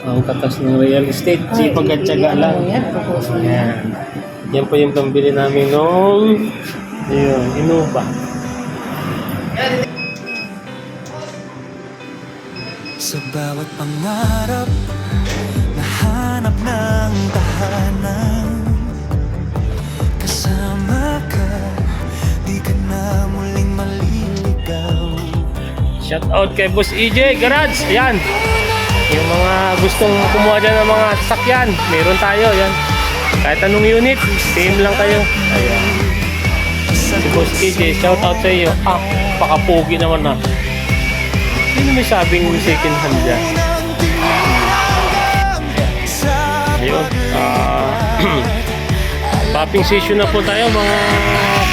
Ang katas ng real estate. Sipag at tiyaga lang. Ayan. Yan po yung pambili namin nung Innova. Sa bawat pangarap, nahanap ng tahanan. Kasama ka, di ka na muling maliligaw. Shout out kay Boss EJ Garage. Ayan. Yung mga gustong kumuha dyan ng mga sasakyan, meron tayo. Yan. Kahit anong unit, same lang kayo. Ayan. Si Boss EJ, shout out sa iyo. Pakapugi naman na. Sino may sabing second hand dyan? Ayun. Popping session na po tayo mga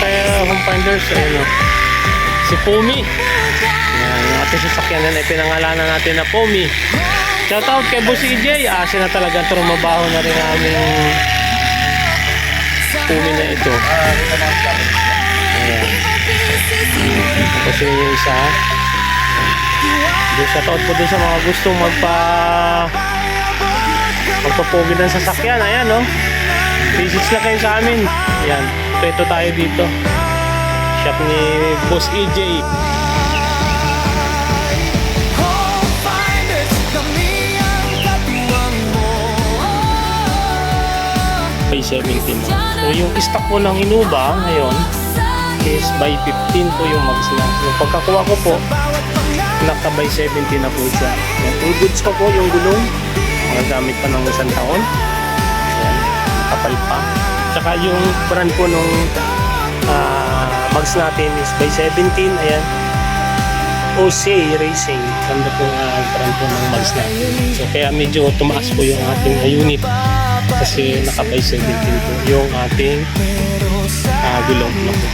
kaya home finders. Ayun. Si Pomi. Yan, yung ating sasakyan na pinangalanan natin na Pomi. Shout out kay Boss EJ. Siya na talagang trumabaho na rin aming Pomi na ito. Ayan. Tapos yun yung isa. Shout out po dun sa mga gustong magpapogi ng sasakyan. Ayan, no? Visits lang kayo sa amin. Ayan. Ito tayo dito. Shop ni Boss EJ. By 17. So yung stock po ng Innova ngayon is by 15 po yung max na. Yung pagkakuha ko po, naka by 17 na po siya. Yung goods ko po, yung gulong, magagamit pa ng isang taon. Ayan, kapal pa. Tsaka yung brand po nung mags natin is by 17. Ayan. OC Racing. Ganda po brand po ng mags natin. So kaya medyo tumaas po yung ating unit. Kasi naka by 17 po yung ating gulong na po.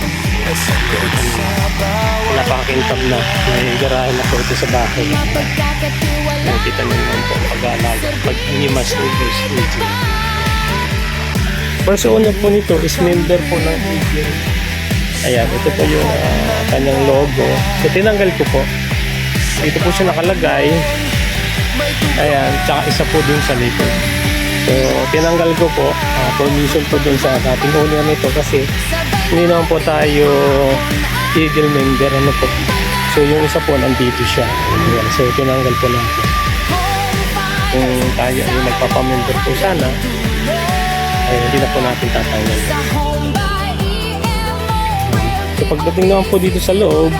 Napakakintab na. May garahe na po ito sa bahay. Nakikita nyo naman po pag-aalaga. Pag-inimas ni Boss EJ. First owner po nito is member po ng EJ. Ayan, ito po yung kanyang logo. So tinanggal ko po. Dito po siya nakalagay. Ayan, tsaka isa po dun sa likod. So tinanggal ko po. Permission po dun sa ating owner nito kasi hindi naman po tayo Eagle member, ano po. So yung isa po nandito siya. Ayan, so tinanggal po natin. Kung tayo ay magpapamember po sana, ay hindi na po natin tatanggal. So pagdating naman po dito sa loob,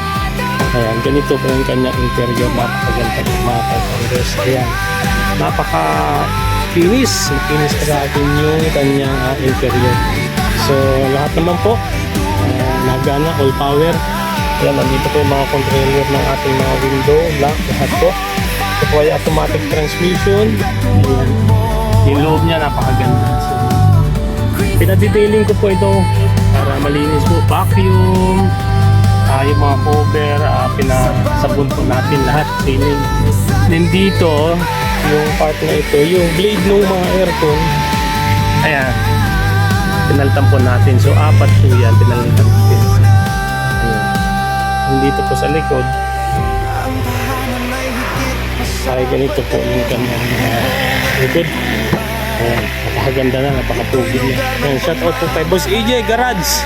ayan, ganito po yung kanyang interior. Napakaganda po mga kapatid. Ayan, napaka-kinis. Kinis sa atin yung kanyang interior. So lahat naman po nagana, all power. Ayan, nandito po yung mga controller ng ating mga window, lock, lahat po. Ito po ay automatic transmission. Ayan, yung loob niya napakaganda. So pinadetailing ko po ito para malinis po. Vacuum, yung mga cover, pinasabon po natin lahat, cleaning. Then dito, yung part na ito, yung blade ng mga aircon, ayan, pinalitan po natin. So apat po yan, pinalitan natin. Ayan. Dito po sa likod, ay ganito po yung kanyang likod. Ayan, napakaganda na, napakapugi na. Ayan, shout out po kay Boss EJ Garage.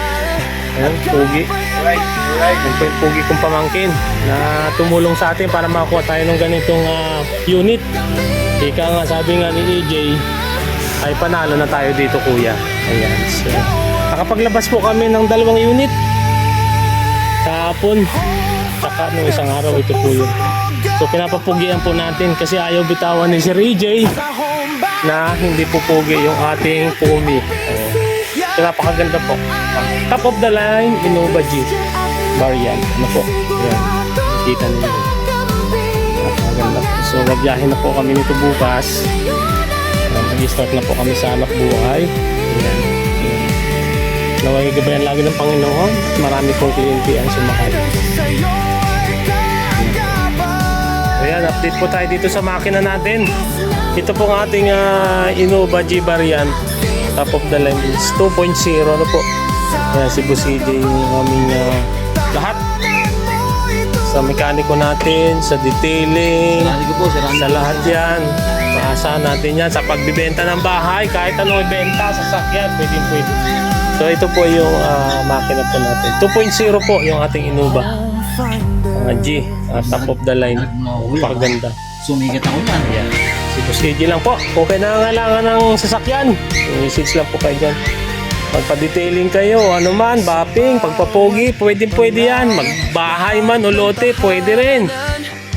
Ayan, pugi. Ayan po yung pugi kong pamangkin na tumulong sa atin para makakuha tayo ng ganitong unit. Ika nga, sabi nga ni EJ, ay panalo na tayo dito kuya. Ayan, so nakapaglabas po kami ng 2 unit kahapon, saka nung isang araw. Ito po yun. So pinapapugian po natin kasi ayaw bitawan ni Sir EJ na hindi po pugi yung ating Pomi. So napakaganda po. Top of the line Innova G variant. Ano po? Ayan, kita niyo. Napakaganda po. So magbiyahe na po kami nito bukas. Mag-start na po kami sa anak buhay. Ayan. Naway gabayan lagi ng Panginoon. Marami pong kliyente ang sumakay. Ayan, update po tayo dito sa makina natin. Ito pong ating Innova G variant. Top of the line is 2.0. Ano po? Ayan, si Boss EJ yung aming lahat. Sa mekaniko natin, sa detailing, sa lahat yan. Maasahan natin yan sa pagbibenta ng bahay. Kahit ano ibenta, sasakyan, pwede. So ito po yung makina po natin. 2.0 po yung ating Innova. G, top of the line. Paganda. Sumigat ako yan. Yan. Si Boss AJ lang po. Kung kailangan ng sasakyan, message lang po kayo dyan. Magpa-detailing kayo, ano man, bapping, pagpapogi, pwede yan. Magbahay man o lote, pwede rin.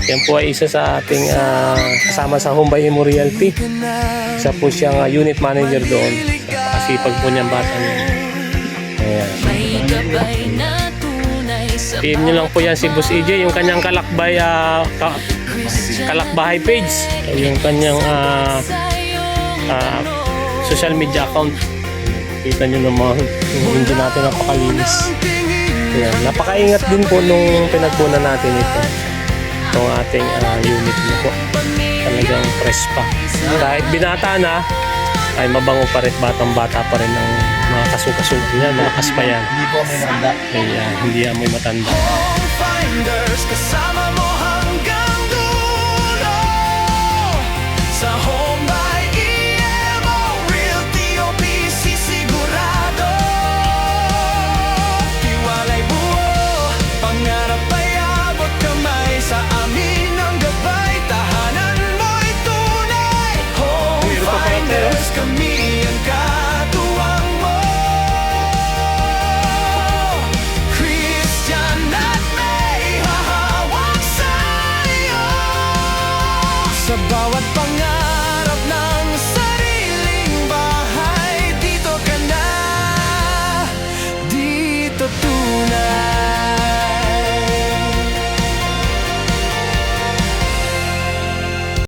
Yan po ay isa sa ating kasama sa Home by Imo Realty. Isa po siyang unit manager doon. Kasipag po niyang bata niya. Ayan. PM nyo lang po yan si Boss AJ, yung kanyang kalakbahay page, yung kanyang social media account. Kita nyo naman yung hindi natin napakalinis. Ayan. Napakaingat din po nung pinagpunan natin ito. Itong ating unit na po. Talagang fresh pa. Kahit binata na, ay mabango pa rin, batang-bata pa rin ang mga kasuka-suka niya, malakas pa yan. Hindi po may nanda. Kaya hindi amoy matanda. Finders, kasama mo